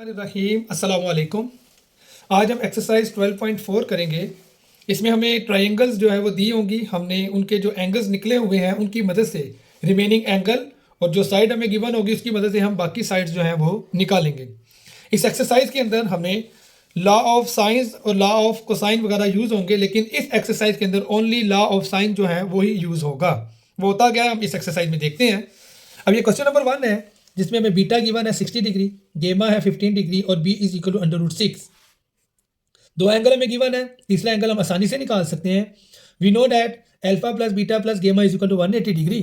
रहीम अस्सलाम वालेकुम। आज हम एक्सरसाइज 12.4 करेंगे। इसमें हमें ट्रायंगल्स जो है वो दी होंगी। हमने उनके जो एंगल्स निकले हुए हैं उनकी मदद से रिमेनिंग एंगल और जो साइड हमें गिवन होगी उसकी मदद से हम बाकी साइड्स जो हैं वो निकालेंगे। इस एक्सरसाइज के अंदर हमें लॉ ऑफ साइंस और लॉ ऑफ कोसाइन वगैरह यूज़ होंगे, लेकिन इस एक्सरसाइज के अंदर ओनली लॉ ऑफ साइन जो है वही यूज़ होगा। वो होता क्या है हम इस एक्सरसाइज में देखते हैं। अब ये क्वेश्चन नंबर 1 है जिसमें हमें बीटा गिवन है 60 डिग्री, गेमा है 15 डिग्री और बी इज इक्वल टू √6। दो एंगल हमें गिवन है, तीसरा एंगल हम आसानी से निकाल सकते हैं। We know that alpha plus beta plus gamma is equal to 180 degree.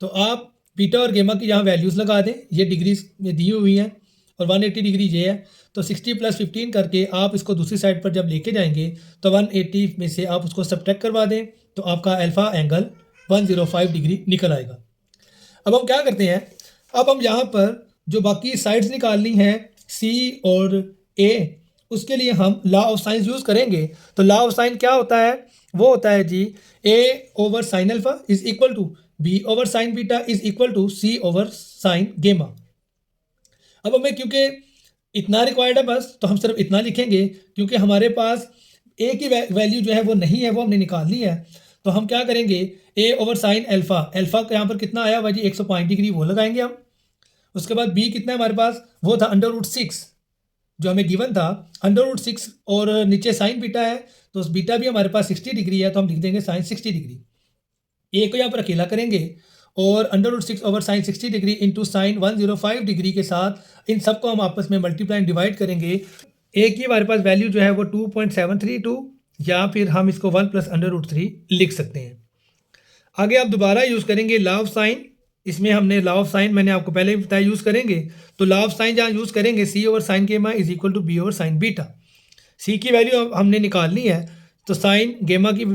तो आप बीटा और गेमा की यहाँ वैल्यूज़ लगा दें, ये डिग्रीज में दी हुई हैं और 180 डिग्री ये है। तो 60 + 15 करके आप इसको दूसरी साइड पर जब लेके जाएंगे तो 180 में से आप उसको सब्ट्रैक्ट करवा दें तो आपका अल्फा एंगल 105 डिग्री निकल आएगा। अब हम क्या करते हैं, अब हम यहाँ पर जो बाकी साइड्स निकालनी हैं सी और ए, उसके लिए हम लॉ ऑफ साइन यूज़ करेंगे। तो लॉ ऑफ साइन क्या होता है, वो होता है जी A/sin alpha is equal to B/sin beta is equal to C/sin gamma. अब हमें क्योंकि इतना रिक्वायर्ड है बस, तो हम सिर्फ इतना लिखेंगे क्योंकि हमारे पास ए की वैल्यू जो है वो नहीं है, वो हमने निकालनी है। तो हम क्या करेंगे, A/sin अल्फा, अल्फा का यहाँ पर कितना आया हुआ जी 105 डिग्री, वो लगाएंगे हम। उसके बाद बी कितना है हमारे पास, वो था √6 जो हमें गिवन था, √6 और नीचे साइन बीटा है तो उस बीटा भी हमारे पास 60 डिग्री है तो हम लिख देंगे साइन 60 डिग्री। ए को यहाँ पर अकेला करेंगे और √6/sin 60 degree into sine 105 degree के साथ इन सबको हम आपस में मल्टीप्लाई डिवाइड करेंगे। ए की हमारे पास वैल्यू जो है वो 2.732 या फिर हम इसको 1 + √3 लिख सकते हैं। आगे आप दोबारा यूज़ करेंगे लॉ ऑफ साइन। इसमें हमने लॉ ऑफ साइन मैंने आपको पहले भी बताया यूज़ करेंगे। तो लॉ ऑफ साइन जहाँ यूज़ करेंगे C/sin gamma is equal to B/sin beta. C की वैल्यू हमने निकालनी है तो साइन गेमा की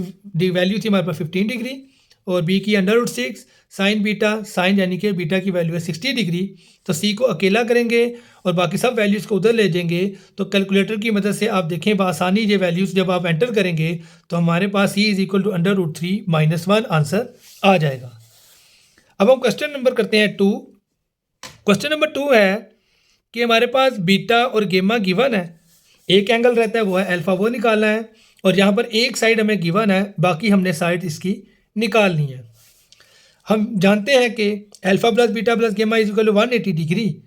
वैल्यू थी हमारे पास 15 डिग्री और बी की √6, साइन बीटा, साइन यानी कि बीटा की वैल्यू है 60 डिग्री। तो सी को अकेला करेंगे और बाकी सब वैल्यूज़ को उधर ले जाएंगे। तो कैलकुलेटर की मदद से आप देखें बआसानी ये वैल्यूज़ जब आप एंटर करेंगे तो हमारे पास C is equal to √3 - 1 answer आ जाएगा। अब हम क्वेश्चन नंबर करते हैं 2। क्वेश्चन नंबर 2 है कि हमारे पास बीटा और गेमा गिवन है, एक एंगल रहता है वो है अल्फा, वो निकालना है और यहाँ पर एक साइड हमें गिवन है, बाकी हमने साइड इसकी निकालनी है। हम जानते हैं कि alpha plus beta plus gamma is equal to 180 degree.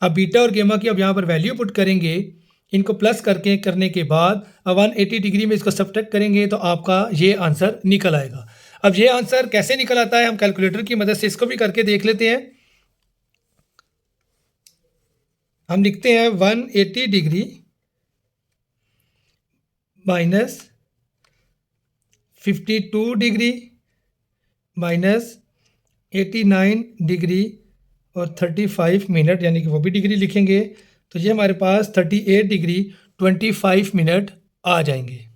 अब बीटा और गेमा की अब यहाँ पर वैल्यू पुट करेंगे, इनको प्लस करने के बाद अब 180 डिग्री में इसको सब्ट्रैक्ट करेंगे तो आपका ये आंसर निकल आएगा। अब ये आंसर कैसे निकल आता है हम कैलकुलेटर की मदद से इसको भी करके देख लेते हैं। हम लिखते हैं 180 degree minus 52 degree minus 89 degree और 35 मिनट, यानी कि वो भी डिग्री लिखेंगे तो ये हमारे पास 38 डिग्री 25 मिनट आ जाएंगे।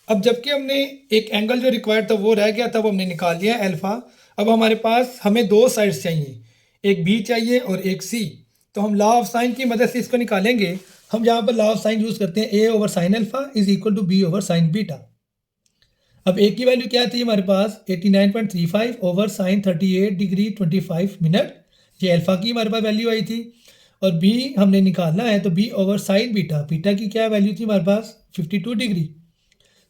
अब जबकि हमने एक एंगल जो रिक्वायर्ड था वो रह गया था, वो हमने निकाल लिया है अल्फ़ा। अब हमारे पास हमें दो साइड्स चाहिए, एक बी चाहिए और एक सी। तो हम लॉ ऑफ साइन की मदद से इसको निकालेंगे। हम यहाँ पर लॉ ऑफ साइन यूज़ करते हैं A/sin alpha is equal to B/sin beta. अब ए की वैल्यू क्या थी हमारे पास 89.35/sin 38 डिग्री 25 मिनट, ये अल्फ़ा की हमारे पास वैल्यू आई थी। और बी हमने निकालना है तो B/sin बीटा, बीटा की क्या वैल्यू थी हमारे पास 52 डिग्री।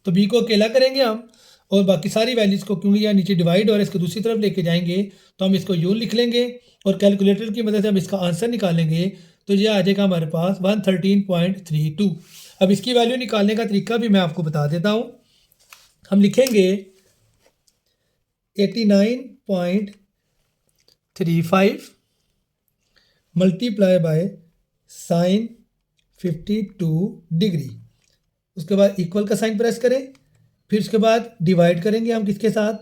तो बी को अकेला करेंगे हम और बाकी सारी वैल्यूज़ को, क्योंकि यहाँ नीचे डिवाइड और इसको दूसरी तरफ लेके जाएंगे तो हम इसको यूँ लिख लेंगे और कैलकुलेटर की मदद से हम इसका आंसर निकालेंगे तो ये आ जाएगा हमारे पास 113.32। अब इसकी वैल्यू निकालने का तरीका भी मैं आपको बता देता हूँ। हम लिखेंगे 89.35 मल्टीप्लाई बाय साइन 52 डिग्री। उसके बाद इक्वल का साइन प्रेस करें, फिर उसके बाद डिवाइड करेंगे हम किसके साथ,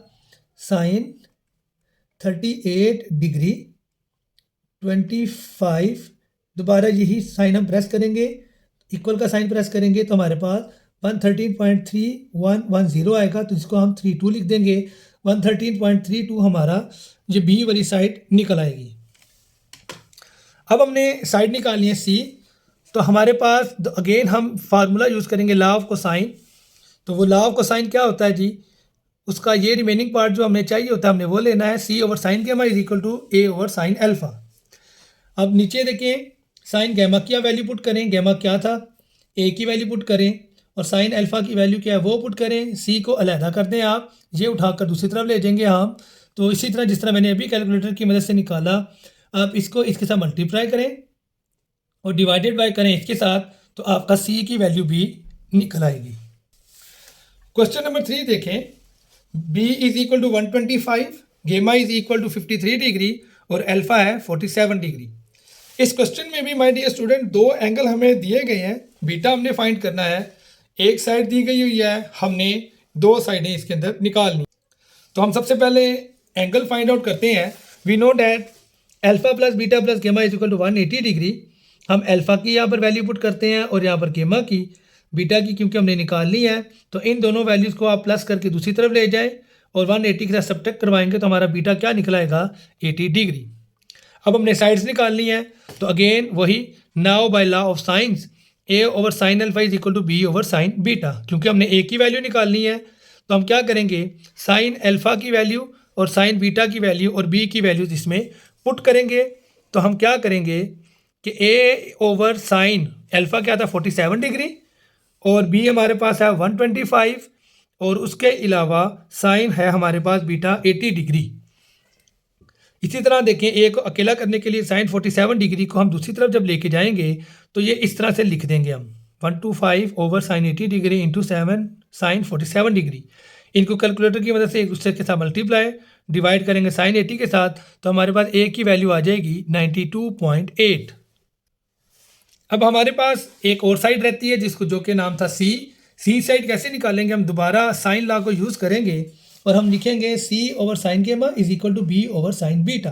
साइन 38 डिग्री 25, दोबारा यही साइन हम प्रेस करेंगे, इक्वल का साइन प्रेस करेंगे तो हमारे पास 113.3110 आएगा। तो इसको हम 32 लिख देंगे। 113.32 हमारा जो बी वाली साइड निकल आएगी। अब हमने साइड निकालनी है सी, तो हमारे पास अगेन हम फार्मूला यूज़ करेंगे लॉ ऑफ कोसाइन। तो वो लॉ ऑफ कोसाइन क्या होता है जी, उसका ये रिमेनिंग पार्ट जो हमें चाहिए होता है हमने वो लेना है। C/sin gamma is equal to A/sin alpha. अब नीचे देखें, साइन गैमा की आप वैल्यू पुट करें, गैमा क्या था, ए की वैल्यू पुट करें, और साइन अल्फ़ा की वैल्यू क्या है वो पुट करें। सी को अलहदा कर दें आप, ये उठाकर दूसरी तरफ ले जाएंगे हम। तो इसी तरह जिस तरह मैंने अभी कैलकुलेटर की मदद से निकाला, आप इसको इसके साथ मल्टीप्लाई करें और डिवाइडेड बाय करें इसके साथ, तो आपका सी की वैल्यू भी निकल आएगी। क्वेश्चन नंबर 3 देखें, बी इज इक्वल टू 125, गेमा इज इक्वल टू 53 डिग्री और अल्फ़ा है 47 डिग्री। इस क्वेश्चन में भी माय डियर स्टूडेंट दो एंगल हमें दिए गए हैं, बीटा हमने फाइंड करना है। एक साइड दी गई हुई है, हमने दो साइडें इसके अंदर निकालनी। तो हम सबसे पहले एंगल फाइंड आउट करते हैं। We know that alpha plus beta plus gamma is equal to 180 degree. हम अल्फ़ा की यहाँ पर वैल्यू पुट करते हैं और यहाँ पर गेमा की, बीटा की क्योंकि हमने निकालनी है। तो इन दोनों वैल्यूज़ को आप प्लस करके दूसरी तरफ ले जाएं और 180 के साथ सब्ट्रैक्ट करवाएंगे तो हमारा बीटा क्या निकलाएगा, 80 डिग्री। अब हमने साइड्स निकालनी है, तो अगेन वही, now by law of sines A over sine alpha is equal to B over sine beta. क्योंकि हमने ए की वैल्यू निकालनी है तो हम क्या करेंगे, साइन अल्फा की वैल्यू और साइन बीटा की वैल्यू और बी की वैल्यूज इसमें पुट करेंगे। तो हम क्या करेंगे कि ए ओवर साइन अल्फा क्या था 47 डिग्री और बी हमारे पास है 125 और उसके अलावा साइन है हमारे पास बीटा 80 डिग्री। इसी तरह देखें, ए को अकेला करने के लिए साइन 47 डिग्री को हम दूसरी तरफ जब लेके जाएंगे तो ये इस तरह से लिख देंगे हम 125 over sine 80 degree into 7 sine 47 degree. इनको कैलकुलेटर की मदद से एक दूसरे के साथ मल्टीप्लाई डिवाइड करेंगे साइन 80 के साथ, तो हमारे पास ए की वैल्यू आ जाएगी 92.8। अब हमारे पास एक और साइड रहती है जिसको जो कि नाम था सी साइड कैसे निकालेंगे, हम दोबारा साइन लॉ को यूज़ करेंगे और हम लिखेंगे C over sine gamma is equal to B over sine beta.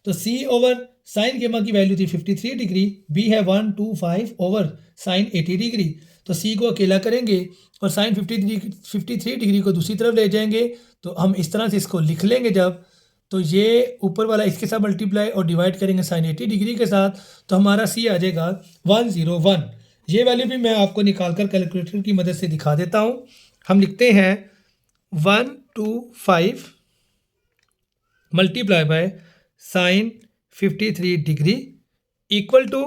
तो सी ओवर साइन गेमा की वैल्यू थी 53 डिग्री, बी है 125 ओवर साइन 80 डिग्री। तो सी को अकेला करेंगे और साइन 53 डिग्री को दूसरी तरफ ले जाएंगे। तो हम इस तरह से इसको लिख लेंगे जब, तो ये ऊपर वाला इसके साथ मल्टीप्लाई और डिवाइड करेंगे साइन 80 डिग्री के साथ, तो हमारा सी आ जाएगा 101। ये वैल्यू भी मैं आपको निकाल कर कैलकुलेटर की मदद से दिखा देता हूँ। हम लिखते हैं 125 multiply by sine 53 degree equal to,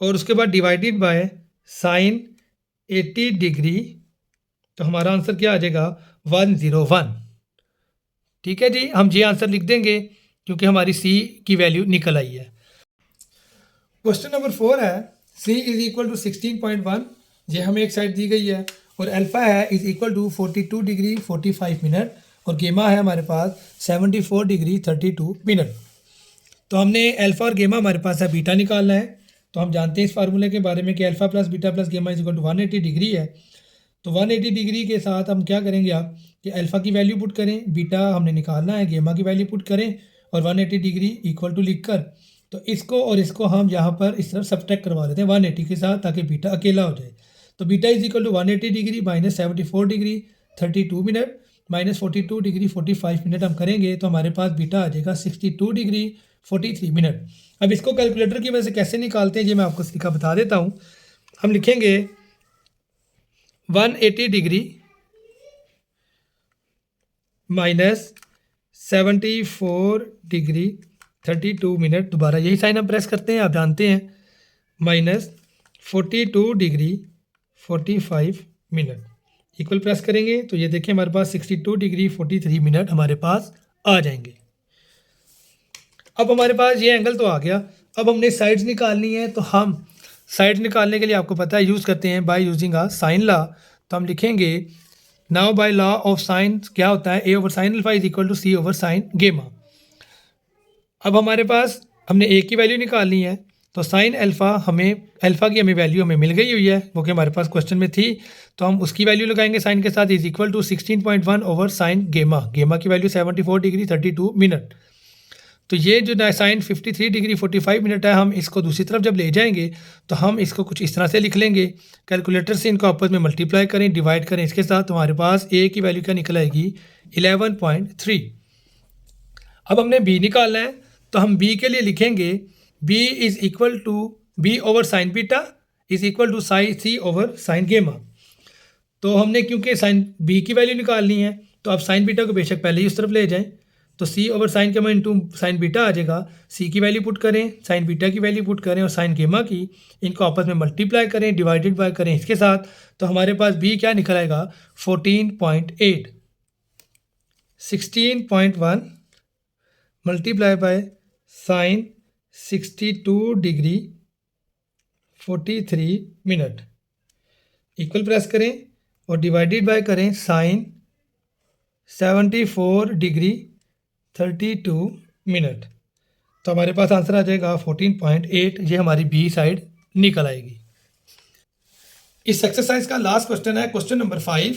और उसके बाद डिवाइडेड बाय साइन 80 डिग्री। तो हमारा आंसर क्या आ जाएगा, 101। ठीक है जी, हम ये आंसर लिख देंगे क्योंकि हमारी सी की वैल्यू निकल आई है। क्वेश्चन नंबर 4 है, सी इज इक्वल टू 16.1। ये हमें एक साइड दी गई है और अल्फ़ा है is equal to 42 degree 45 minute और गेमा है हमारे पास 74 डिग्री 32 मिनट। तो हमने अल्फ़ा और गेमा हमारे पास है बीटा निकालना है। तो हम जानते हैं इस फार्मूले के बारे में कि alpha plus beta plus gamma is equal to 180 degree है। तो 180 डिग्री के साथ हम क्या करेंगे आप कि अल्फ़ा की वैल्यू पुट करें, बीटा हमने निकालना है, गेमा की वैल्यू पुट करें और 180 डिग्री इक्वल टू लिख कर, तो इसको और इसको हम यहाँ पर इस तरफ सब्ट्रैक्ट करवा देते हैं 180 के साथ ताकि बीटा अकेला हो जाए। तो beta is equal to 180 degree minus 74 degree 32 minute minus 42 degree 45 minute हम करेंगे तो हमारे पास बीटा आ जाएगा 62 डिग्री 43 मिनट। अब इसको कैलकुलेटर की वजह से कैसे निकालते हैं ये मैं आपको तरीका बता देता हूँ। हम लिखेंगे 180 डिग्री माइनस 74 डिग्री 32 मिनट, दोबारा यही साइन हम प्रेस करते हैं, आप जानते हैं, minus 42 degree 45 minute equal press करेंगे तो ये देखिए हमारे पास 62 डिग्री 43 मिनट हमारे पास आ जाएंगे। अब हमारे पास ये एंगल तो आ गया। अब हमने साइड्स निकालनी है, तो हम साइड्स निकालने के लिए आपको पता है यूज़ करते हैं by using a sine law. तो हम लिखेंगे now by law of sine क्या होता है, a over sine alpha is equal to C over sine gamma. अब हमारे पास हमने ए की वैल्यू निकालनी है, तो साइन अल्फ़ा अल्फ़ा की हमें वैल्यू हमें मिल गई हुई है वो कि हमारे पास क्वेश्चन में थी, तो हम उसकी वैल्यू लगाएंगे साइन के साथ is equal to 16.1 over sine gamma. Gamma की वैल्यू 74 डिग्री 32 मिनट। तो ये जो साइन 53 डिग्री 45 मिनट है, हम इसको दूसरी तरफ जब ले जाएंगे तो हम इसको कुछ इस तरह से लिख लेंगे। कैलकुलेटर से इनको आपस में मल्टीप्लाई करें, डिवाइड करें इसके साथ, तो हमारे पास ए की वैल्यू क्या निकल आएगी 11.3। अब हमने बी निकालना है, तो हम बी के लिए लिखेंगे B is equal to B over sine beta is equal to C over sine gamma. तो हमने क्योंकि साइन बी की वैल्यू निकालनी है तो आप साइन बीटा को बेशक पहले ही उस तरफ ले जाएं, तो सी ओवर साइन गेमा इंटू साइन बीटा आ जाएगा। सी की वैल्यू पुट करें, साइन बीटा की वैल्यू पुट करें और साइन गेमा की, इनको आपस में मल्टीप्लाई करें, डिवाइडेड बाय करें इसके साथ, तो हमारे पास बी क्या निकल आएगा 14.8। 16.1 multiply by sign 62 degree 43 minute equal press करें और डिवाइडेड बाय करें साइन 74 डिग्री 32 मिनट। तो हमारे पास आंसर आ जाएगा 14.8। ये हमारी बी साइड निकल आएगी। इस एक्सरसाइज का लास्ट क्वेश्चन है question number 5।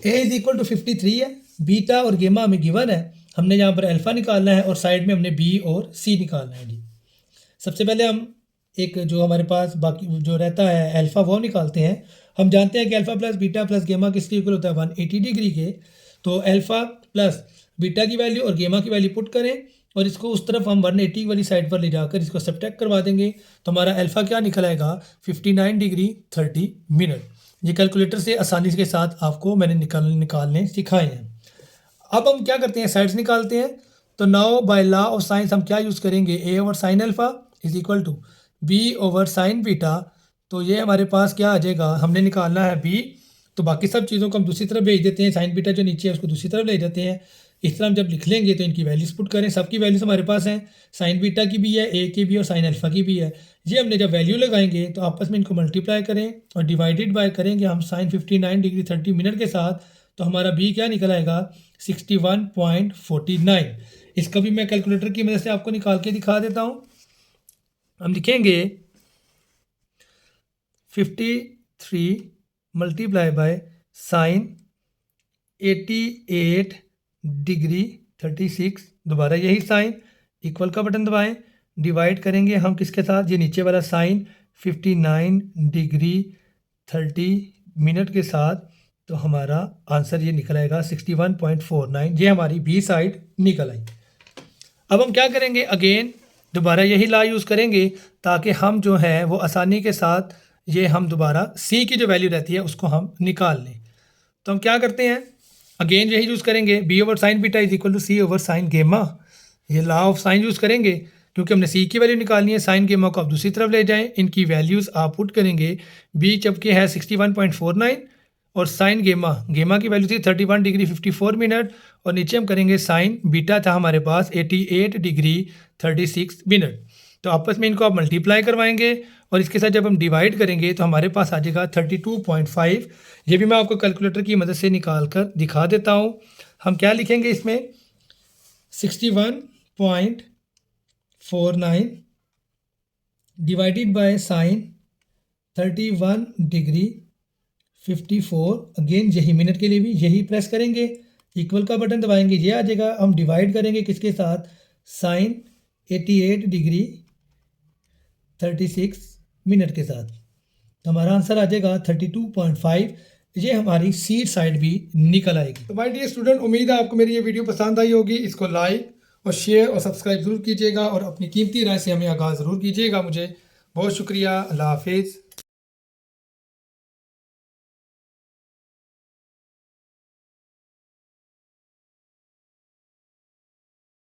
A is equal to 53 है, बीटा और गेमा हमें गिवन है, हमने यहाँ पर अल्फा निकालना है और साइड में हमने बी और सी निकालना है जी। सबसे पहले हम एक जो हमारे पास बाकी जो रहता है अल्फा वो निकालते हैं। हम जानते हैं कि अल्फा प्लस बीटा प्लस गेमा किसके इक्वल होता है 180 डिग्री के। तो अल्फा प्लस बीटा की वैल्यू और गेमा की वैल्यू पुट करें और इसको उस तरफ हम 180 वाली साइड पर ले जाकर इसको सब्ट्रैक्ट करवा देंगे। तो हमारा अल्फा क्या निकल आएगा 59 डिग्री 30 मिनट। ये कैलकुलेटर से आसानी के साथ आपको मैंने निकालने सिखाए हैं। अब हम क्या करते हैं साइड्स निकालते हैं। तो now by law of sines हम क्या यूज़ करेंगे, a over sine alpha is equal to B over sine beta. तो ये हमारे पास क्या आ जाएगा, हमने निकालना है बी, तो बाकी सब चीज़ों को हम दूसरी तरफ भेज देते हैं, साइन बीटा जो नीचे है उसको दूसरी तरफ ले जाते हैं। इस तरह हम जब लिख लेंगे तो इनकी वैल्यूज पुट करें, सबकी वैल्यूज हमारे पास हैं, साइन बीटा की भी है, ए की भी और साइन अल्फा की भी है। ये हमने जब वैल्यू लगाएंगे तो आपस में इनको मल्टीप्लाई करें और डिवाइडेड बाय करेंगे हम साइन 59 डिग्री 30 मिनट के साथ। तो हमारा बी क्या निकल आएगा 61.49। इसका भी मैं कैलकुलेटर की मदद से आपको निकाल के दिखा देता हूँ। हम लिखेंगे 53 मल्टीप्लाई बाय साइन 88 डिग्री 36, दोबारा यही साइन, इक्वल का बटन दबाएं, डिवाइड करेंगे हम किसके साथ, ये नीचे वाला साइन 59 डिग्री 30 मिनट के साथ। तो हमारा आंसर ये निकल आएगा 61.49। ये हमारी बी साइड निकल आई। अब हम क्या करेंगे, अगेन दोबारा यही लॉ यूज़ करेंगे ताकि हम जो है वो आसानी के साथ ये हम दोबारा सी की जो वैल्यू रहती है उसको हम निकाल लें। तो हम क्या करते हैं, अगेन यही यूज़ करेंगे, B over sine beta is equal to C over sine gamma. ये लॉ ऑफ साइन यूज़ करेंगे क्योंकि हमने सी की वैल्यू निकालनी है, साइन गेमा को आप दूसरी तरफ ले जाएं, इनकी वैल्यूज़ आप पुट करेंगे। बी जबकि है 61.49 और साइन गेमा की वैल्यू थी 31 डिग्री 54 मिनट और नीचे हम करेंगे साइन बीटा था हमारे पास 88 डिग्री 36 मिनट। तो आपस में इनको आप मल्टीप्लाई करवाएंगे और इसके साथ जब हम डिवाइड करेंगे तो हमारे पास आ जाएगा 32.5। ये भी मैं आपको कैलकुलेटर की मदद से निकाल कर दिखा देता हूँ। हम क्या लिखेंगे इसमें 61.49 divided by sine 31 degree 54, again यही मिनट के लिए भी यही प्रेस करेंगे, इक्वल का बटन दबाएंगे, ये आ जाएगा। हम डिवाइड करेंगे किसके साथ, साइन 88 डिग्री 36 मिनट के साथ। तो हमारा आंसर आ जाएगा 32.5। ये हमारी सी साइड भी निकल आएगी। तो माय डियर स्टूडेंट, उम्मीद है आपको मेरी ये वीडियो पसंद आई होगी। इसको लाइक और शेयर और सब्सक्राइब ज़रूर कीजिएगा और अपनी कीमती राय से हमें आगाज़ ज़रूर कीजिएगा। मुझे बहुत शुक्रिया। अल्लाह हाफिज़।